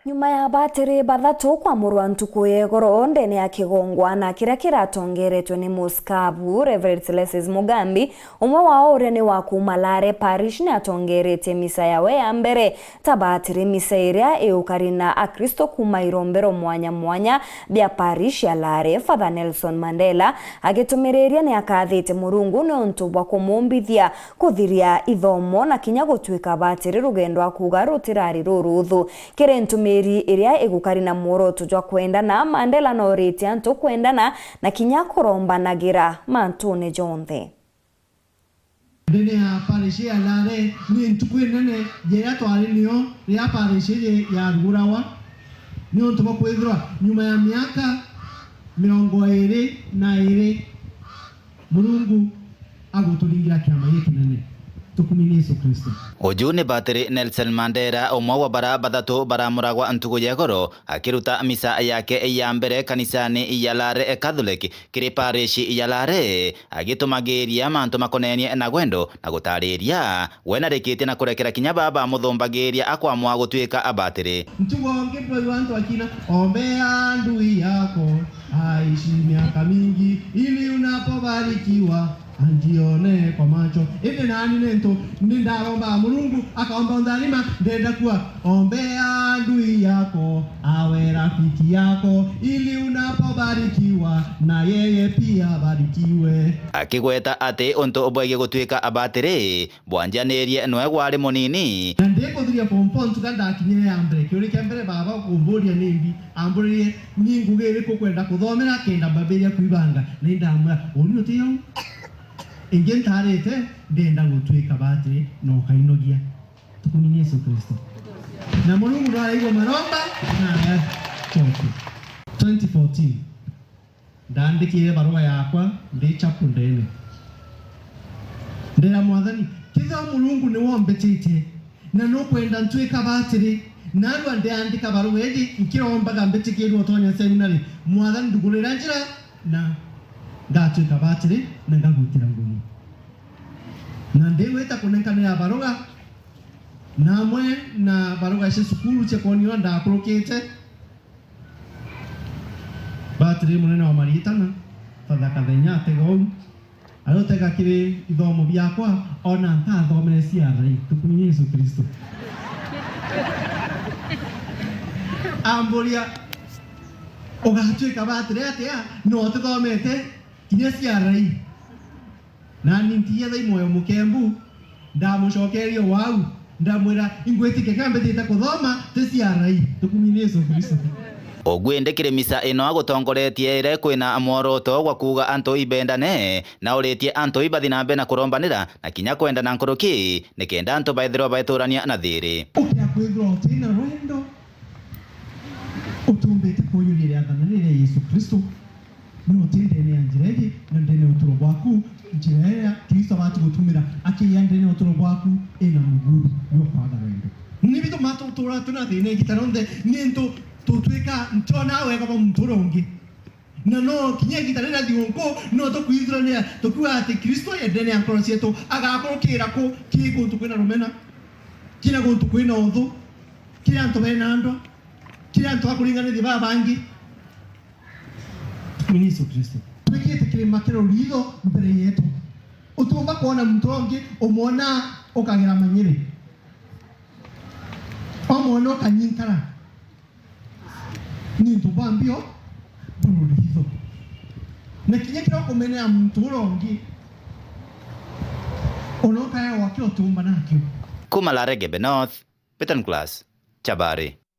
Nyuma ya batiri bathatu kwa murwa ntuku yegoro ndene ya kigongwana kiria kiratongeretwe ni muskabu Reverend Celestis Mugambi, umwe wao uria ni wa kuma Lare Parish ni atongeretie misa yawe ya mbere ta batiri misa iria iukarina akristo kuma irombero mwanya mwanya bia parish ya Lare. Father Nelson Mandela agitumiriria ni akathite Murungu ni untu bwa kumumbithia kuthiria ithomo na kinya gutwika batiri rugendo akuga rutirari ruruthu kirentu iria igukarina muoroto jwa kwendana. Mandela no reti antu kwendana na kinya kurombanagira mantune jonthe ndene ya parish ya Lare ni ntuku nene jera twari niyo ya parish ya Rugurawa ni untu bwa kwithira nyuma ya miaka 22 Murungu aguturingira kiama giki nene tukumini Yesu Kristo. Uju ni batiri Nelson Mandela umwe wa bara bathatu baramuragwa ntuku yegoro akiruta misa yake ya mbere kanisani ya Lare Catholic kiri parish ya Lare agitumagiria mantu makonenie na gwendo na gutariria wena rikitie na kurekera kinya baba muthumbagiria akwamwa gutwika abatiri ntugo ngipwe wantu akina ombea ndui yako aishi miaka mingi ili unapobarikiwa anjione kwa macho ende nani nento nindaromba Murungu akaomba ndalima ndenda kuwa ombea ndui yako awe rafiki yako ili unapobarikiwa na yeye pia barikiwe. Akigweta ati untu ubwege gutwika abatiri bwanjanirie nwe gwari munini ndeko thiria pompo tukanda kinyere ya mbere kiuri kia mbere baba kumburia nimbi amburie ningugire kukwenda kuthomera kenda baberia kuibanga nindamura uni utiyo ingentarete ndenda gutwika batiri no kainogia tukumini Yesu Kristo na Murungu raigo maromba na choki 2014 ndandikire barua yakwa ndi chapu ndene ndera mwathani kitha Murungu ni wombetete na no kwenda ntwika batiri narwa ndandika barua egi ikirombaga mbetikirwo tonya seminary mwathani ndugurira njira na ndatwika batiri na ngagutira ngumu na ndeweta kunenkanira baruga namwe na baruga ise sukuru chekonio ndakurukite batiri munene wa maritana Father Kathenya tegou arotega kiri ithomo biakwa ona ntathomere ciathai tukumini Yesu Kristo amburia ugatwika batiri atia no tuthomete kinya ciathai na nintiye thai moyo mukembu ndamucokerio wau ndamwira ingwetike kambetite kuthoma ticiarai tukumini Yesu Kristo. Ogwendekire misa ino agutongoretie ire kwina mworoto gwa kuga antu ibendane na uretie antu ibathinambe na kurombanira na kinya kwendana nkuruki nikenda antu baithirwo baiturania na thiri ukia kwithirwo tina rwendo utumbite kuyurire athananire Yesu Kristo no tindene anjirege na ndene uturo bwaku njira Kristo batu gutumira akiyandene uturo bwaku ina muguru yo kwaga rendo nibitu mato utura tunathine gitaronde ninto tutwika ntona wega ba mturongi na no kinye gitarena thionko no to kwithirania to kuwa ati Kristo yendene ankorosieto agakorokira ko kigo tukwina rumena kina go tukwina otho kina nto benando kina nto akuringane di babangi Yesu Kristo twikite kirima kirorido mbere yetu utumba kuona mtongi umona ukagira manyire omona kanyinkara ni tubambio bururido na kinye kiro kumenya mturongi onoka ya wakio tumba nakyo kuma Lare North Peter Class Chabari.